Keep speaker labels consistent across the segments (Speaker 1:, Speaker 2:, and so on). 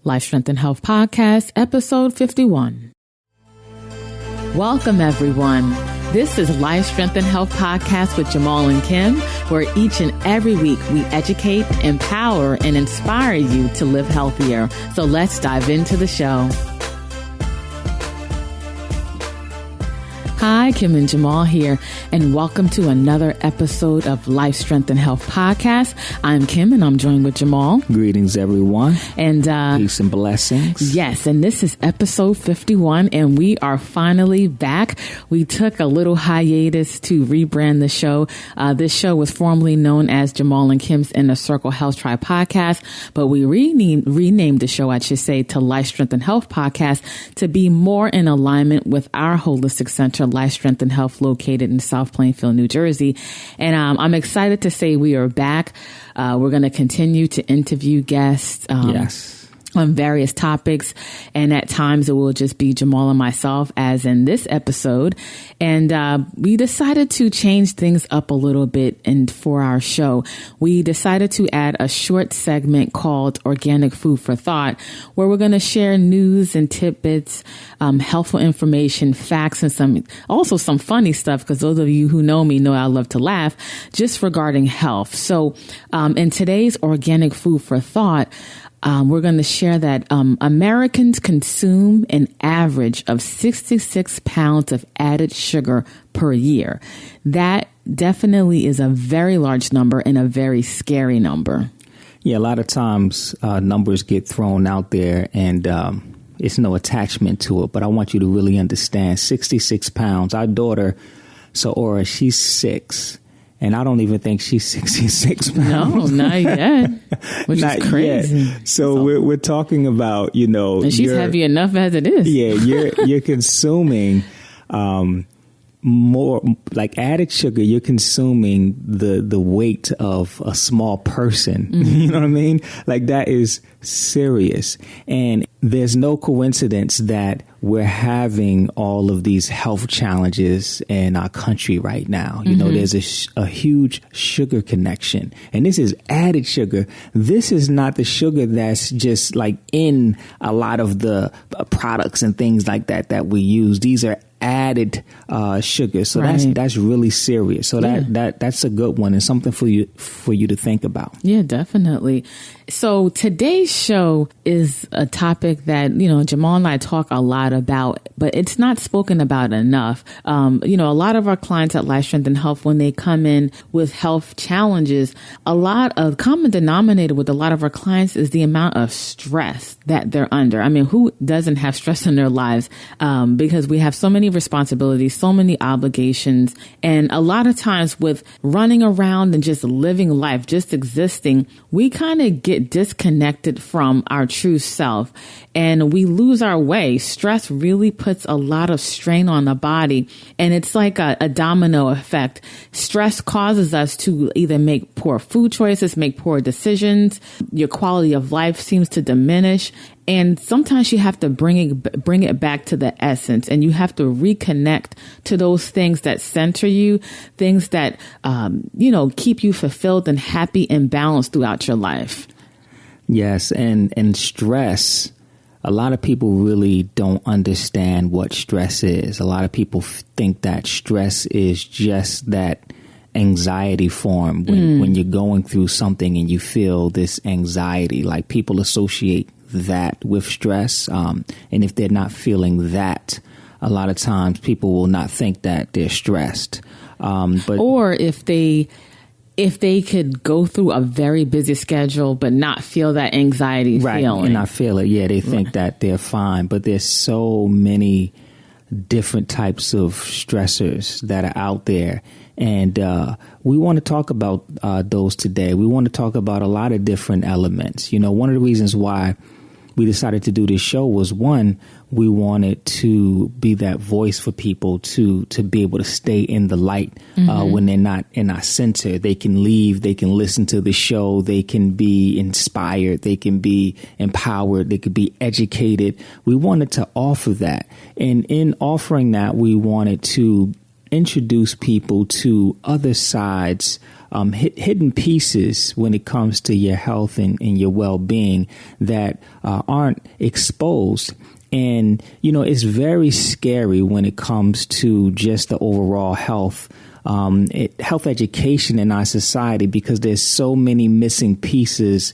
Speaker 1: Life, Strength, and Health Podcast, episode 51. Welcome, everyone. This is Life, Strength, and Health Podcast with Jamal and Kim, where each and every week we educate, empower, and inspire you to live healthier. So let's dive into the show. Hi, Kim and Jamal here, and welcome to another episode of Life, Strength, and Health Podcast. I'm Kim, and I'm joined with Jamal.
Speaker 2: Greetings, everyone.
Speaker 1: And
Speaker 2: peace and blessings.
Speaker 1: Yes, and this is episode 51, and we are finally back. We took a little hiatus to rebrand the show. This show was formerly known as Jamal and Kim's Inner Circle Health Tribe Podcast, but we renamed the show, I should say, to Life, Strength, and Health Podcast to be more in alignment with our holistic center, Life, Strength, and Health, located in South Plainfield, New Jersey. And I'm excited to say we are back. We're going to continue to interview guests. On various topics. And at times it will just be Jamal and myself, as in this episode. And we decided to change things up a little bit. And for our show, we decided to add a short segment called Organic Food for Thought, where we're going to share news and tidbits, helpful information, facts, and some funny stuff, because those of you who know me know I love to laugh, just regarding health. So in today's Organic Food for Thought, we're going to share that Americans consume an average of 66 pounds of added sugar per year. That definitely is a very large number and a very scary number.
Speaker 2: Yeah, a lot of times numbers get thrown out there and it's no attachment to it. But I want you to really understand 66 pounds. Our daughter, Saora, she's 6. And I don't even think she's 66 pounds.
Speaker 1: No, not yet. Which
Speaker 2: not
Speaker 1: is crazy.
Speaker 2: Yet. So we're talking about,
Speaker 1: and she's heavy enough as it is.
Speaker 2: Yeah, you're consuming more like added sugar. You're consuming the weight of a small person. Mm-hmm. You know what I mean? Like, that is serious. And there's no coincidence that we're having all of these health challenges in our country right now. You know, there's a huge sugar connection, and this is added sugar. This is not the sugar that's just like in a lot of the products and things like that we use. These are added sugar. So right. that's really serious. So that's a good one and something for you to think about. Yeah,
Speaker 1: definitely. So today's show is a topic that, Jamal and I talk a lot about, but it's not spoken about enough. A lot of our clients at Life, Strength, and Health, when they come in with health challenges, a lot of common denominator with a lot of our clients is the amount of stress that they're under. I mean, who doesn't have stress in their lives? Because we have so many responsibilities, so many obligations. And a lot of times with running around and just living life, just existing, we kind of get disconnected from our true self and we lose our way. Stress really puts a lot of strain on the body, and it's like a domino effect. Stress causes us to either make poor food choices, make poor decisions. Your quality of life seems to diminish. And sometimes you have to bring it back to the essence, and you have to reconnect to those things that center you, things that, keep you fulfilled and happy and balanced throughout your life.
Speaker 2: Yes. And stress, a lot of people really don't understand what stress is. A lot of people think that stress is just that anxiety form when you're going through something and you feel this anxiety. Like, people associate that with stress. And if they're not feeling that, a lot of times people will not think that they're stressed. Or if they could go through a very busy schedule but not feel that anxiety feeling. And not feel it. Yeah, they think that they're fine. But there's so many different types of stressors that are out there. And we want to talk about those today. We want to talk about a lot of different elements. One of the reasons why we decided to do this show was, one, we wanted to be that voice for people to be able to stay in the light when they're not in our center. They can leave, they can listen to the show, they can be inspired, they can be empowered, they could be educated. We wanted to offer that. And in offering that, we wanted to introduce people to other sides hidden pieces when it comes to your health and your well-being that aren't exposed. And, it's very scary when it comes to just the overall health education in our society, because there's so many missing pieces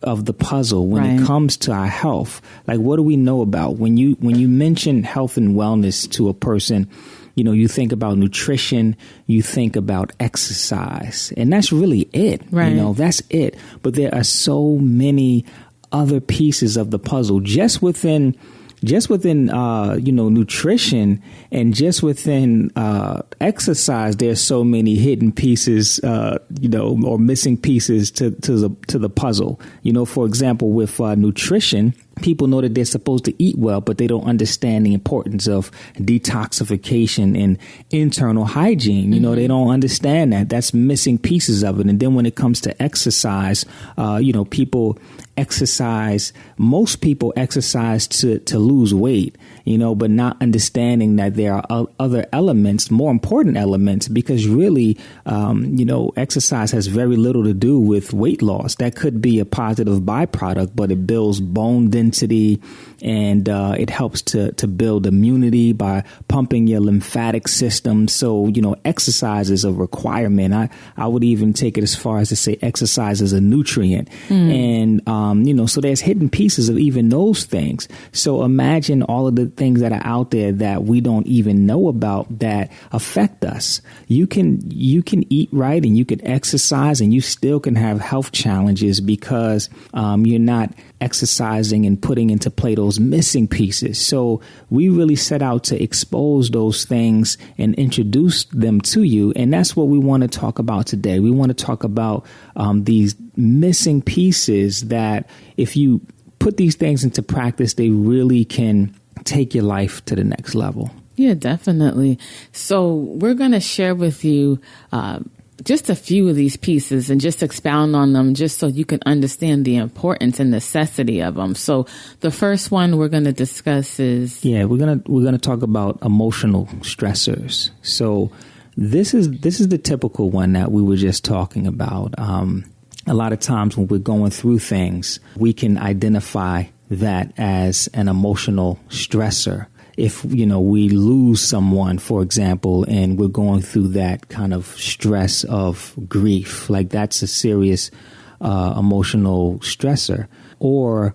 Speaker 2: of the puzzle when it comes to our health. Like, what do we know about when you mention health and wellness to a person? You think about nutrition, you think about exercise, and that's really it. Right. That's it. But there are so many other pieces of the puzzle just within nutrition, and just within exercise. There's so many hidden pieces, or missing pieces to the puzzle. For example, with nutrition, people know that they're supposed to eat well, but they don't understand the importance of detoxification and internal hygiene. They don't understand that. That's missing pieces of it. And then when it comes to exercise, most people exercise to lose weight, but not understanding that there are other elements, more important elements, because really, exercise has very little to do with weight loss. That could be a positive byproduct, but it builds bone density, and it helps to build immunity by pumping your lymphatic system. So, exercise is a requirement. I would even take it as far as to say exercise is a nutrient. And, so there's hidden pieces of even those things. So imagine all of the things that are out there that we don't even know about that affect us. You can eat right and you can exercise, and you still can have health challenges because you're not exercising and putting into play those missing pieces. So we really set out to expose those things and introduce them to you. And that's what we want to talk about today. We want to talk about these missing pieces that, if you put these things into practice, they really can take your life to the next level.
Speaker 1: Yeah, definitely. So we're going to share with you just a few of these pieces and just expound on them, just so you can understand the importance and necessity of them. So the first one we're going to discuss is
Speaker 2: we're gonna talk about emotional stressors. So this is the typical one that we were just talking about. A lot of times when we're going through things, we can identify that as an emotional stressor. If, we lose someone, for example, and we're going through that kind of stress of grief, like that's a serious emotional stressor. Or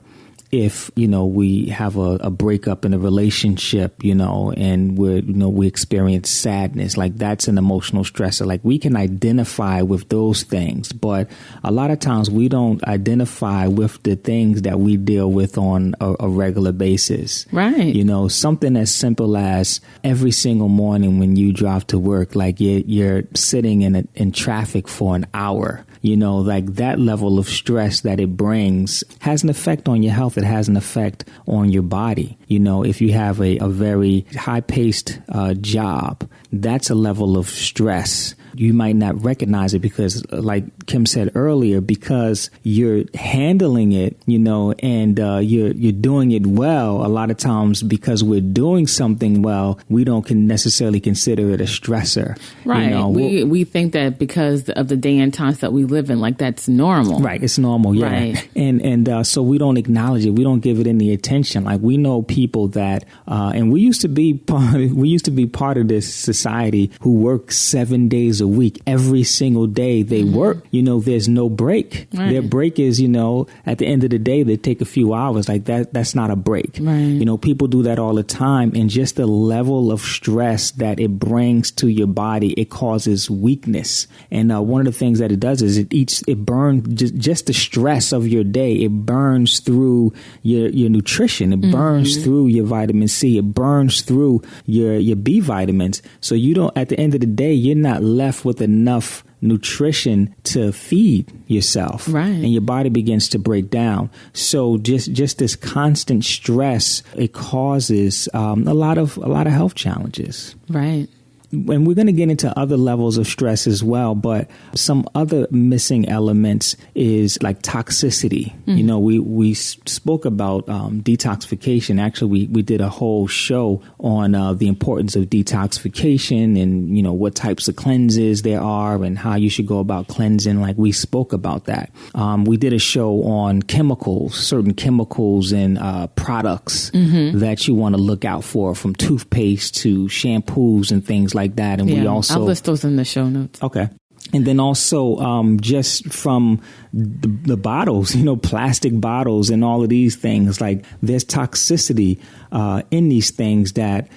Speaker 2: if, we have a breakup in a relationship, and we experience sadness, like that's an emotional stressor. Like we can identify with those things, but a lot of times we don't identify with the things that we deal with on a regular basis.
Speaker 1: Right.
Speaker 2: Something as simple as every single morning when you drive to work, like you're sitting in traffic for an hour. Like that level of stress that it brings has an effect on your health. It has an effect on your body. If you have a very high-paced job, that's a level of stress. You might not recognize it because, like Kim said earlier, because you're handling it, and you're doing it well. A lot of times, because we're doing something well, we don't necessarily consider it a stressor.
Speaker 1: Right. We think that because of the day and times that we live in, like that's normal.
Speaker 2: Right. It's normal. Yeah. Right. And so we don't acknowledge it. We don't give it any attention. Like we know people that, and we used to be part of this society who work 7 days a week. Every single day they work, there's no break. Right. Their break is, at the end of the day, they take a few hours. Like that's not a break.
Speaker 1: Right.
Speaker 2: People do that all the time. And just the level of stress that it brings to your body, it causes weakness. And one of the things that it does is it burns just the stress of your day. It burns through your nutrition. It burns through your vitamin C. It burns through your B vitamins. So at the end of the day, you're not left with enough nutrition to feed yourself.
Speaker 1: Right.
Speaker 2: And your body begins to break down. So just this constant stress, it causes a lot of health challenges.
Speaker 1: Right.
Speaker 2: and we're going to get into other levels of stress as well, but some other missing elements is like toxicity. You know, we spoke about detoxification. Actually, we did a whole show on the importance of detoxification and, you know, what types of cleanses there are and how you should go about cleansing. Like we spoke about that. We did a show on chemicals, certain chemicals and products that you want to look out for, from toothpaste to shampoos and things like that. And we also,
Speaker 1: I'll list those in the show notes.
Speaker 2: Okay. And then also just from the bottles, you know, plastic bottles and all of these things, like there's toxicity in these things that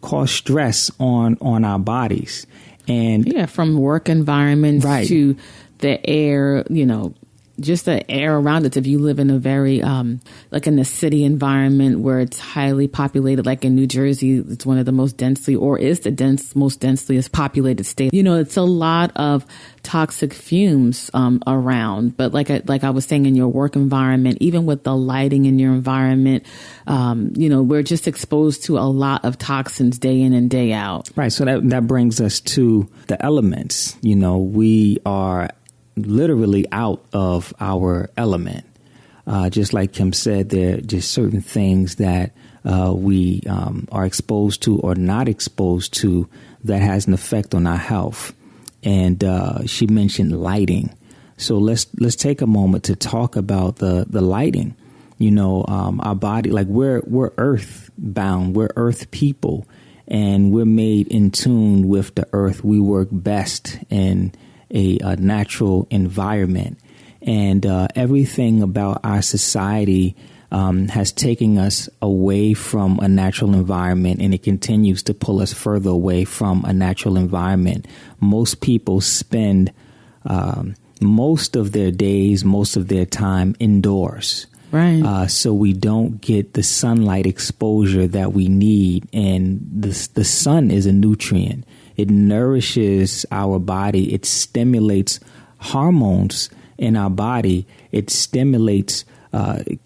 Speaker 2: cause stress on our bodies. And
Speaker 1: from work environments to the air, you know, just the air around it. If you live in a very, like in a city environment where it's highly populated, like in New Jersey, it's one of the most densely, or is the most densely populated state. You know, it's a lot of toxic fumes around. But like I was saying, in your work environment, even with the lighting in your environment, you know, we're just exposed to a lot of toxins day in and day out.
Speaker 2: Right. So that brings us to the elements. You know, we are literally out of our element. Just like Kim said, there are just certain things that we are exposed to or not exposed to that has an effect on our health. And she mentioned lighting. So let's take a moment to talk about the lighting. You know, our body, like we're earth bound, we're earth people, and we're made in tune with the earth. We work best in a natural environment, and everything about our society has taken us away from a natural environment, and it continues to pull us further away from a natural environment. Most people spend most of their days, most of their time indoors.
Speaker 1: Right.
Speaker 2: So we don't get the sunlight exposure that we need, and the sun is a nutrient. It nourishes our body. It stimulates hormones in our body. It stimulates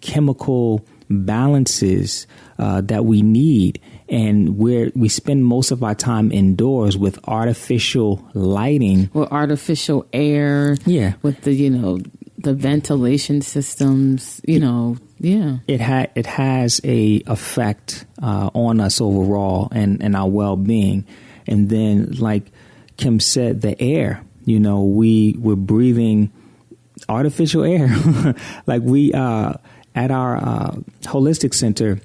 Speaker 2: chemical balances that we need. And we spend most of our time indoors with artificial lighting.
Speaker 1: With artificial air.
Speaker 2: Yeah.
Speaker 1: With the, you know, the ventilation systems, you know. Yeah.
Speaker 2: It has a effect on us overall and our well-being. And then, like Kim said, the air, you know, we're breathing artificial air. Like we, at our holistic center,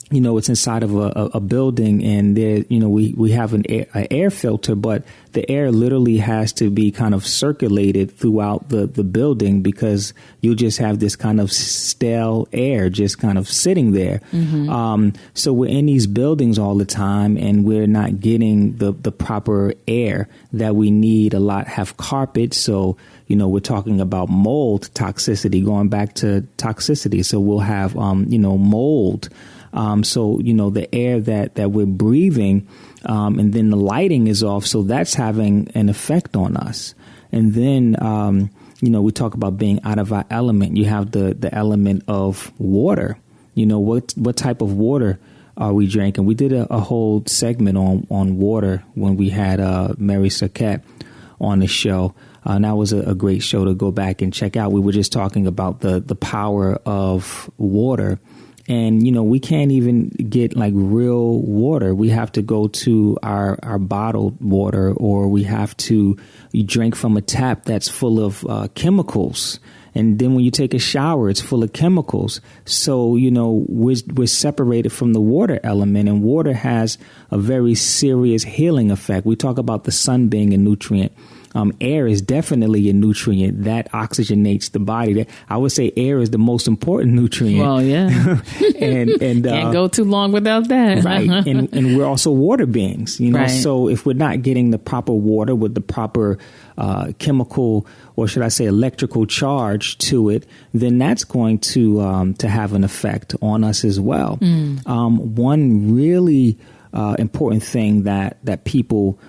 Speaker 2: you know, it's inside of a building, and there, you know, we have an air filter, but the air literally has to be kind of circulated throughout the building, because you just have this kind of stale air just kind of sitting there. So we're in these buildings all the time, and we're not getting the proper air that we need. A lot have carpet, so, you know, we're talking about mold toxicity, going back to toxicity. So we'll have, you know, mold. So, you know, the air that we're breathing, and then the lighting is off. So that's having an effect on us. And then, you know, we talk about being out of our element. You have the element of water. You know, what type of water are we drinking? We did a whole segment on water when we had Mary Saquette on the show. And that was a great show to go back and check out. We were just talking about the power of water. And, you know, we can't even get like real water. We have to go to our bottled water, or we have to drink from a tap that's full of chemicals. And then when you take a shower, it's full of chemicals. So, you know, we're separated from the water element, and water has a very serious healing effect. We talk about the sun being a nutrient. Air is definitely a nutrient that oxygenates the body. I would say air is the most important nutrient.
Speaker 1: Well, yeah.
Speaker 2: and
Speaker 1: can't go too long without that.
Speaker 2: Right. And we're also water beings, you know,
Speaker 1: right. So
Speaker 2: if we're not getting the proper water with the proper chemical, or should I say electrical charge to it, then that's going to have an effect on us as well. One really important thing that people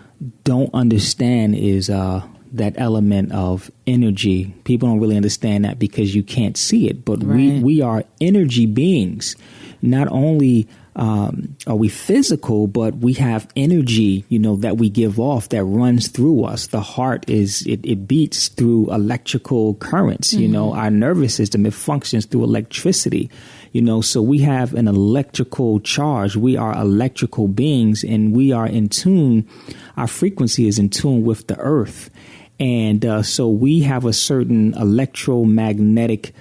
Speaker 2: don't understand is that element of energy. People don't really understand that because you can't see it, but
Speaker 1: right.
Speaker 2: we are energy beings. Not only are we physical, but we have energy, that we give off that runs through us. The heart it beats through electrical currents, our nervous system, it functions through electricity, so we have an electrical charge. We are electrical beings, and we are in tune. Our frequency is in tune with the earth. And so we have a certain electromagnetic,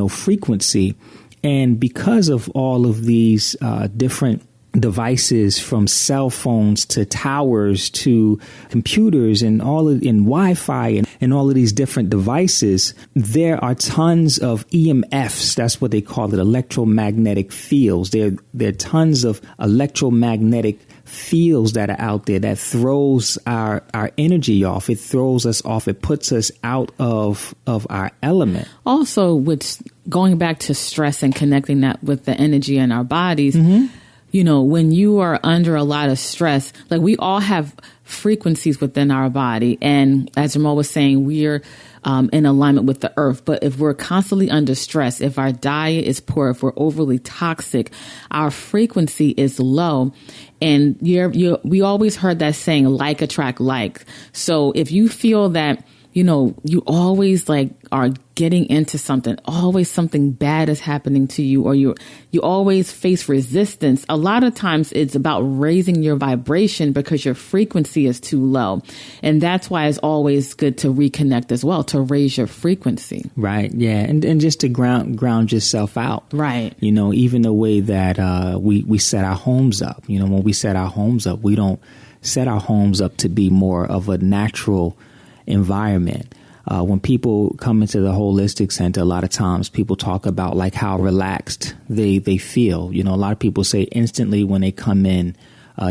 Speaker 2: frequency. And because of all of these different devices, from cell phones to towers to computers and Wi-Fi and all of these different devices, there are tons of EMFs. That's what they call it, electromagnetic fields. There are tons of electromagnetic fields that are out there that throws our energy off. It throws us off. It puts us out of our element.
Speaker 1: Also, with going back to stress and connecting that with the energy in our bodies, when you are under a lot of stress, like we all have frequencies within our body. And as Jamal was saying, we're in alignment with the earth. But if we're constantly under stress, if our diet is poor, if we're overly toxic, our frequency is low. And we always heard that saying, like attract like. So if you feel that, you always are getting into something, always something bad is happening to you, or you always face resistance. A lot of times it's about raising your vibration because your frequency is too low. And that's why it's always good to reconnect as well, to raise your frequency.
Speaker 2: Right. Yeah. And just to ground yourself out.
Speaker 1: Right.
Speaker 2: Even the way that we set our homes up, when we set our homes up, we don't set our homes up to be more of a natural environment. When people come into the holistic center, a lot of times people talk about like how relaxed they feel. A lot of people say instantly when they come in,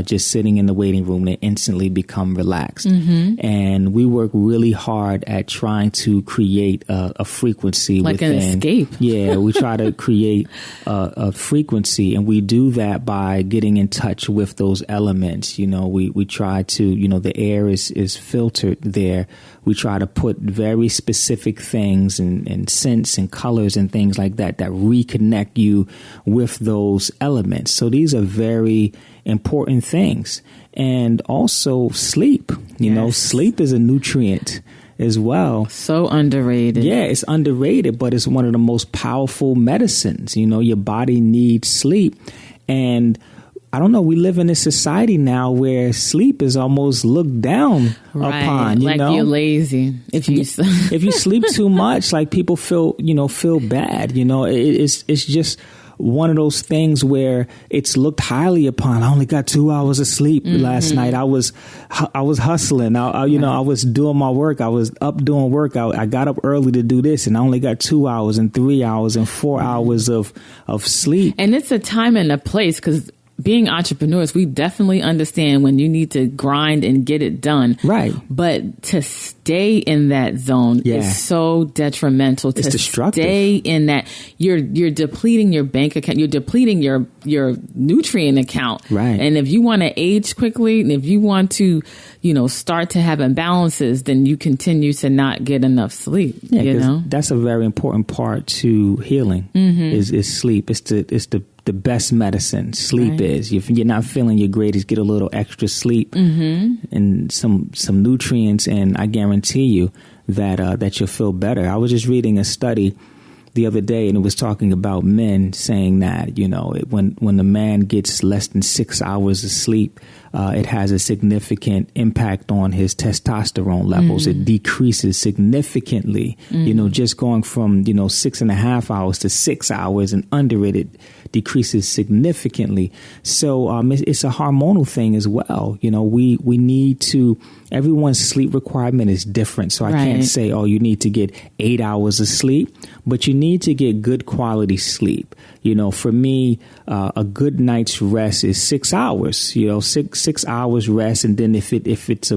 Speaker 2: just sitting in the waiting room, they instantly become relaxed. And we work really hard at trying to create a frequency
Speaker 1: like
Speaker 2: within.
Speaker 1: An escape.
Speaker 2: Yeah, we try to create a frequency, and we do that by getting in touch with those elements. We try to, the air is filtered there. We try to put very specific things and scents and colors and things like that reconnect you with those elements. So these are very important things. And also sleep. Sleep is a nutrient as well.
Speaker 1: So underrated.
Speaker 2: Yeah, it's underrated, but it's one of the most powerful medicines. Your body needs sleep. And I don't know, we live in a society now where sleep is almost looked down upon.
Speaker 1: You're lazy. If you
Speaker 2: sleep too much, like people feel bad. It's just one of those things where it's looked highly upon. I only got 2 hours of sleep last night. I was hustling. I was doing my work. I was up doing work. I got up early to do this, and I only got 2 hours and 3 hours and 4 hours of sleep.
Speaker 1: And it's a time and a place, because being entrepreneurs, we definitely understand when you need to grind and get it done.
Speaker 2: Right.
Speaker 1: But to stay in that zone is so detrimental.
Speaker 2: It's destructive.
Speaker 1: Stay in that, you're depleting your bank account, you're depleting your nutrient account.
Speaker 2: Right.
Speaker 1: And if you want to age quickly, and if you want to, start to have imbalances, then you continue to not get enough sleep.
Speaker 2: Yeah, that's a very important part to healing. Is sleep. It's the best medicine. Sleep is. If you're not feeling your greatest, get a little extra sleep and some nutrients, and I guarantee you that you'll feel better. I was just reading a study the other day, and it was talking about men saying that, when the man gets less than 6 hours of sleep, it has a significant impact on his testosterone levels. It decreases significantly, just going from, 6.5 hours to 6 hours, and under it decreases significantly. So it's a hormonal thing as well. We need to, everyone's sleep requirement is different. So I can't say, you need to get 8 hours of sleep, but you need to get good quality sleep. For me, a good night's rest is 6 hours, 6 hours rest. And then if it's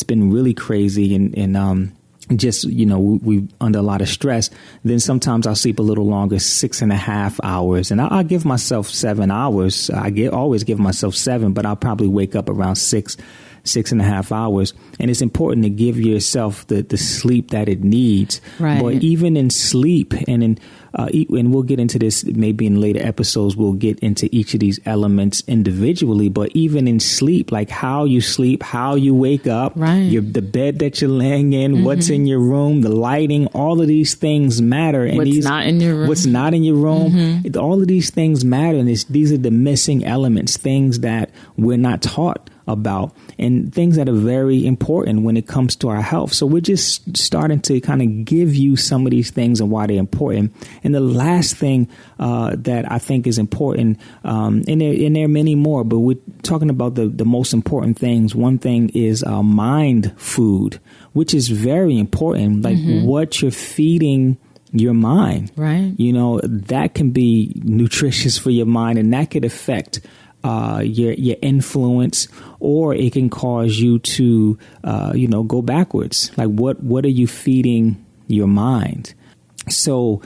Speaker 2: been really crazy and just, we under a lot of stress, then sometimes I'll sleep a little longer, 6.5 hours. And I'll give myself 7 hours. I always give myself 7, but I'll probably wake up around 6.5 hours. And it's important to give yourself the sleep that it needs.
Speaker 1: Right.
Speaker 2: But even in sleep and in and we'll get into this maybe in later episodes, we'll get into each of these elements individually, but even in sleep, like how you sleep, how you wake up, the bed that you're laying in, what's in your room, the lighting, all of these things matter. And
Speaker 1: what's not in your room.
Speaker 2: What's not in your room. All of these things matter. And these are the missing elements, things that we're not taught about, and things that are very important when it comes to our health. So we're just starting to kind of give you some of these things and why they're important. And the last thing that I think is important, and there are many more, but we're talking about the most important things. One thing is mind food, which is very important, like what you're feeding your mind.
Speaker 1: Right.
Speaker 2: You know, that can be nutritious for your mind, and that could affect your influence, or it can cause you to, go backwards. Like what are you feeding your mind? So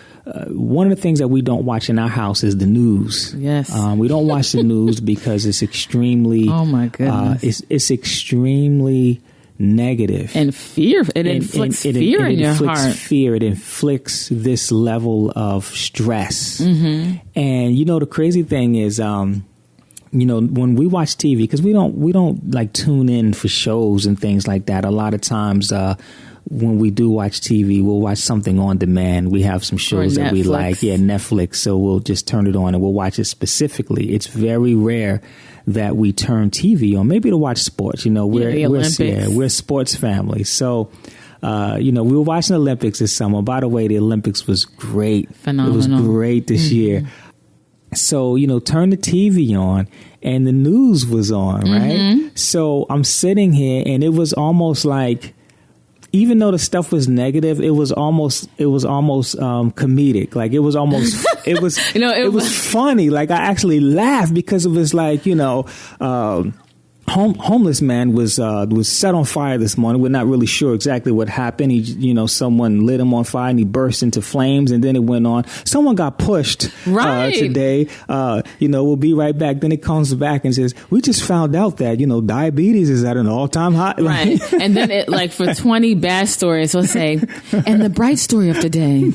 Speaker 2: one of the things that we don't watch in our house is the news.
Speaker 1: Yes.
Speaker 2: We don't watch the news because it's extremely,
Speaker 1: oh my goodness,
Speaker 2: it's extremely negative.
Speaker 1: And fear. It inflicts fear in your heart.
Speaker 2: Fear. It inflicts this level of stress. And, the crazy thing is, when we watch TV, because we don't like tune in for shows and things like that. A lot of times, when we do watch TV, we'll watch something on demand. We have some shows that we like. Yeah, Netflix. So we'll just turn it on and we'll watch it specifically. It's very rare that we turn TV on, maybe to watch sports. We're a sports family. So, we were watching the Olympics this summer. By the way, the Olympics was great.
Speaker 1: Phenomenal.
Speaker 2: It was great this year. So, turn the TV on and the news was on, right? So I'm sitting here and it was almost like, even though the stuff was negative, it was almost comedic. Like it was almost, it was funny. Like I actually laughed because it was like, homeless man was set on fire this morning. We're not really sure exactly what happened. Someone lit him on fire and he burst into flames, and then it went on. Someone got pushed today. We'll be right back. Then it comes back and says, we just found out that, diabetes is at an all-time high.
Speaker 1: Right. And then it, like, for 20 bad stories, we'll say, and the bright story of the day,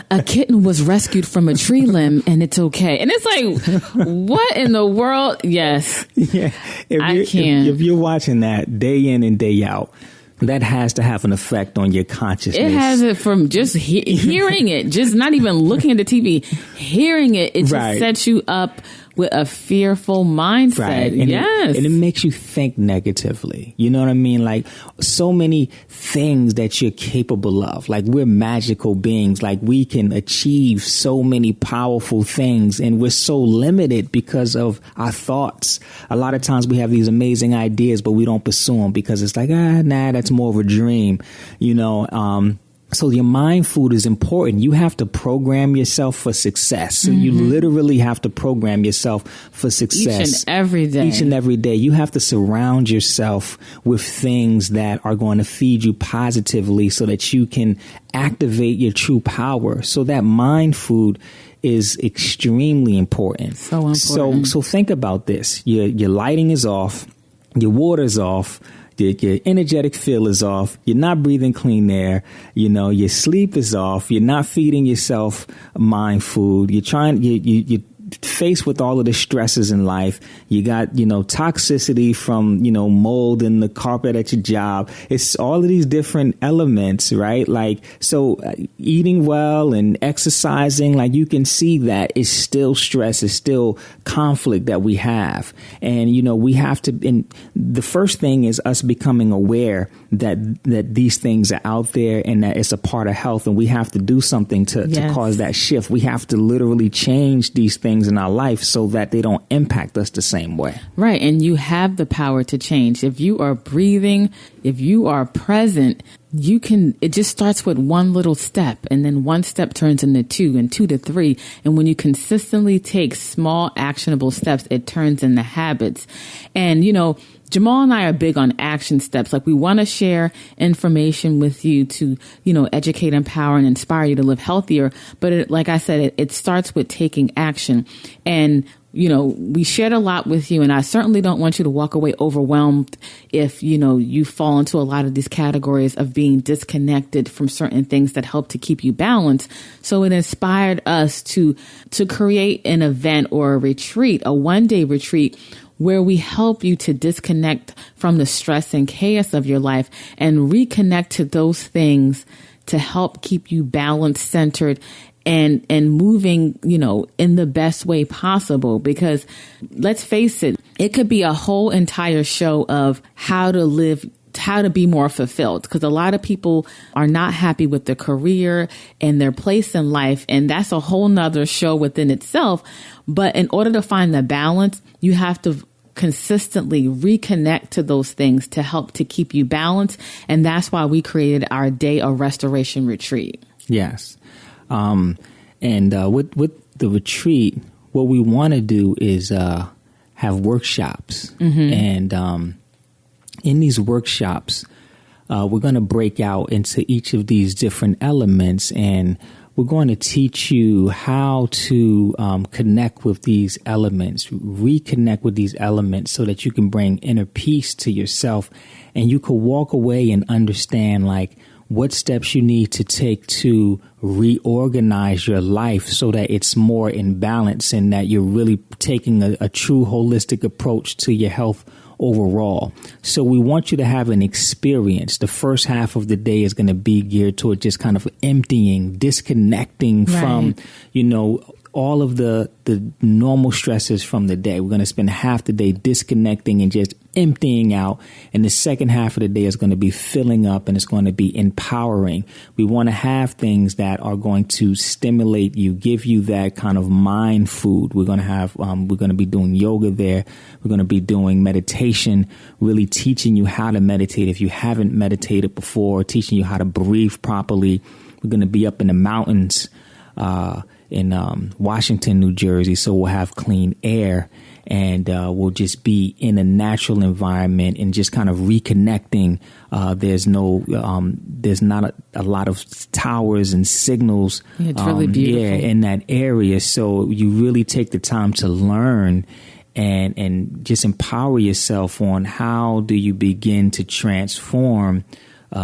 Speaker 1: a kitten was rescued from a tree limb and it's okay. And it's like, what in the world? Yes.
Speaker 2: Yeah. If you're watching that day in and day out, that has to have an effect on your consciousness.
Speaker 1: It has it from just hearing it, just not even looking at the TV, hearing it. It just sets you up with a fearful mindset.
Speaker 2: Right. And it makes you think negatively. You know what I mean? Like so many things that you're capable of. Like we're magical beings. Like we can achieve so many powerful things, and we're so limited because of our thoughts. A lot of times we have these amazing ideas, but we don't pursue them because it's like, that's more of a dream, So your mind food is important. You have to program yourself for success. So you literally have to program yourself for success.
Speaker 1: Each and every day. You have to surround yourself with things that are going to feed you positively so that you can activate your true power. So that mind food is extremely important. So important.
Speaker 2: So think about this. Your lighting is off. Your water's off. Your energetic feel is off. You're not breathing clean air. Your sleep is off. You're not feeding yourself mind food. You're faced with all of the stresses in life. You got, toxicity from, mold in the carpet at your job. It's all of these different elements, right? Like, so eating well and exercising, like you can see that it's still stress, it's still conflict that we have. And, we have to, and the first thing is us becoming aware that these things are out there and that it's a part of health, and we have to do something to cause that shift. We have to literally change these things in our life so that they don't impact us the same way.
Speaker 1: Right. And you have the power to change. If you are breathing, if you are present, it just starts with one little step, and then one step turns into 2 and 2 to 3. And when you consistently take small actionable steps, it turns into habits. And, Jamal and I are big on action steps. Like we want to share information with you to, educate, empower, and inspire you to live healthier. But like I said, it starts with taking action. And we shared a lot with you, and I certainly don't want you to walk away overwhelmed if, you fall into a lot of these categories of being disconnected from certain things that help to keep you balanced. So it inspired us to create an event or a retreat, a one-day retreat, where we help you to disconnect from the stress and chaos of your life and reconnect to those things to help keep you balanced, centered, and moving, in the best way possible. Because let's face it, it could be a whole entire show of how to be more fulfilled, because a lot of people are not happy with their career and their place in life. And that's a whole nother show within itself. But in order to find the balance, you have to consistently reconnect to those things to help to keep you balanced. And that's why we created our Day of Restoration retreat.
Speaker 2: Yes. And with the retreat, what we want to do is have workshops. And in these workshops, we're going to break out into each of these different elements, and we're going to teach you how to connect with these elements, reconnect with these elements so that you can bring inner peace to yourself, and you can walk away and understand what steps you need to take to reorganize your life so that it's more in balance and that you're really taking a true holistic approach to your health overall. So we want you to have an experience. The first half of the day is going to be geared toward just kind of emptying, disconnecting from, all of the normal stresses from the day. We're going to spend half the day disconnecting and just emptying out. And the second half of the day is going to be filling up, and it's going to be empowering. We want to have things that are going to stimulate you, give you that kind of mind food. We're going to have, we're going to be doing yoga there. We're going to be doing meditation, really teaching you how to meditate if you haven't meditated before, teaching you how to breathe properly. We're going to be up in the mountains, in Washington, New Jersey. So we'll have clean air, and we'll just be in a natural environment and just kind of reconnecting. There's not a lot of towers and signals.
Speaker 1: It's really beautiful.
Speaker 2: In that area. So you really take the time to learn and just empower yourself on how do you begin to transform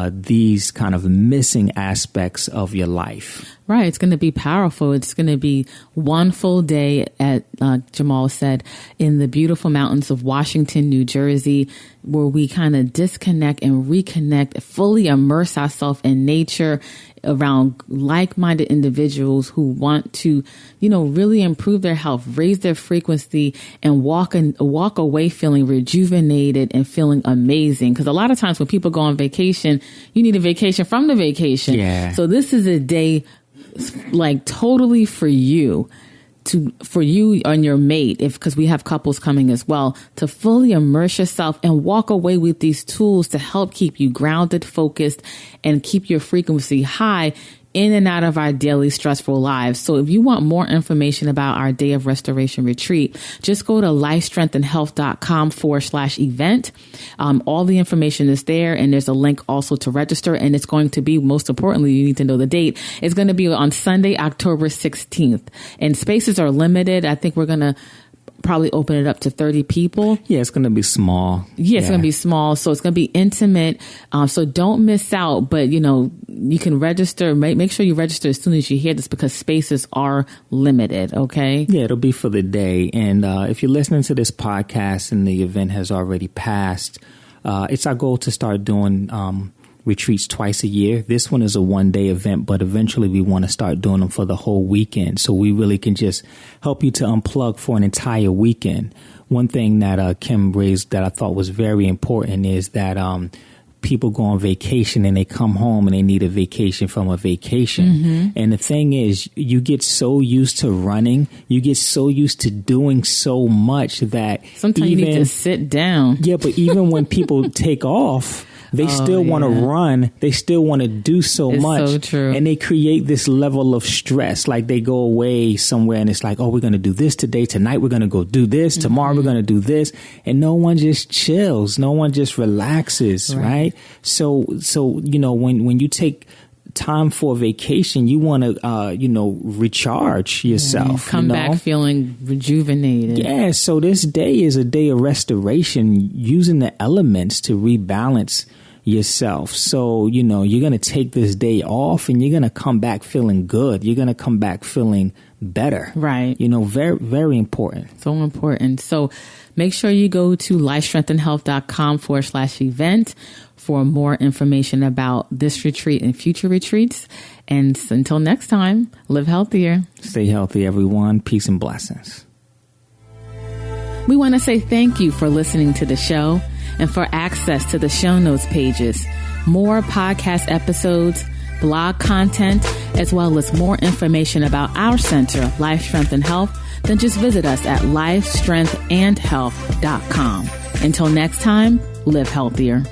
Speaker 2: these kind of missing aspects of your life.
Speaker 1: Right. It's going to be powerful. It's going to be one full day, at Jamal said, in the beautiful mountains of Washington, New Jersey, where we kind of disconnect and reconnect, fully immerse ourselves in nature around like-minded individuals who want to, really improve their health, raise their frequency, and walk away feeling rejuvenated and feeling amazing. Because a lot of times when people go on vacation, you need a vacation from the vacation.
Speaker 2: Yeah.
Speaker 1: So this is a day totally for you and your mate, because we have couples coming as well, to fully immerse yourself and walk away with these tools to help keep you grounded, focused, and keep your frequency high in and out of our daily stressful lives. So if you want more information about our Day of Restoration retreat, just go to lifestrengthandhealth.com/event. All the information is there, and there's a link also to register. And it's going to be, most importantly, you need to know the date. It's going to be on Sunday, October 16th. And spaces are limited. I think we're going to probably open it up to 30 people.
Speaker 2: Yeah, it's going to be small.
Speaker 1: Yeah, it's going to be small. So it's going to be intimate. So don't miss out. But, you can register. Make sure you register as soon as you hear this, because spaces are limited. Okay.
Speaker 2: Yeah, it'll be for the day. And if you're listening to this podcast and the event has already passed, it's our goal to start doing retreats twice a year. This one is a one-day event, but eventually we want to start doing them for the whole weekend, so we really can just help you to unplug for an entire weekend. One thing that Kim raised that I thought was very important is that people go on vacation and they come home and they need a vacation from a vacation. Mm-hmm. And the thing is, you get so used to running, you get so used to doing so much that
Speaker 1: sometimes you need to sit down.
Speaker 2: Yeah, but even when people take off, they still want to run. They still want to do so much.
Speaker 1: So true.
Speaker 2: And they create this level of stress. Like they go away somewhere and it's like, oh, we're going to do this today. Tonight, we're going to go do this. Mm-hmm. Tomorrow, we're going to do this. And no one just chills. No one just relaxes. Right. So, when you take time for vacation, you want to, recharge yourself.
Speaker 1: Come back feeling rejuvenated.
Speaker 2: Yeah. So this day is a day of restoration, using the elements to rebalance yourself. So, you're going to take this day off and you're going to come back feeling good. You're going to come back feeling better.
Speaker 1: Right.
Speaker 2: Very, very important.
Speaker 1: So important. So make sure you go to lifestrengthandhealth.com/event for more information about this retreat and future retreats. And until next time, live healthier.
Speaker 2: Stay healthy, everyone. Peace and blessings.
Speaker 1: We want to say thank you for listening to the show and for access to the show notes pages, more podcast episodes, blog content, as well as more information about our center, Life Strength and Health. Then just visit us at lifestrengthandhealth.com. Until next time, live healthier.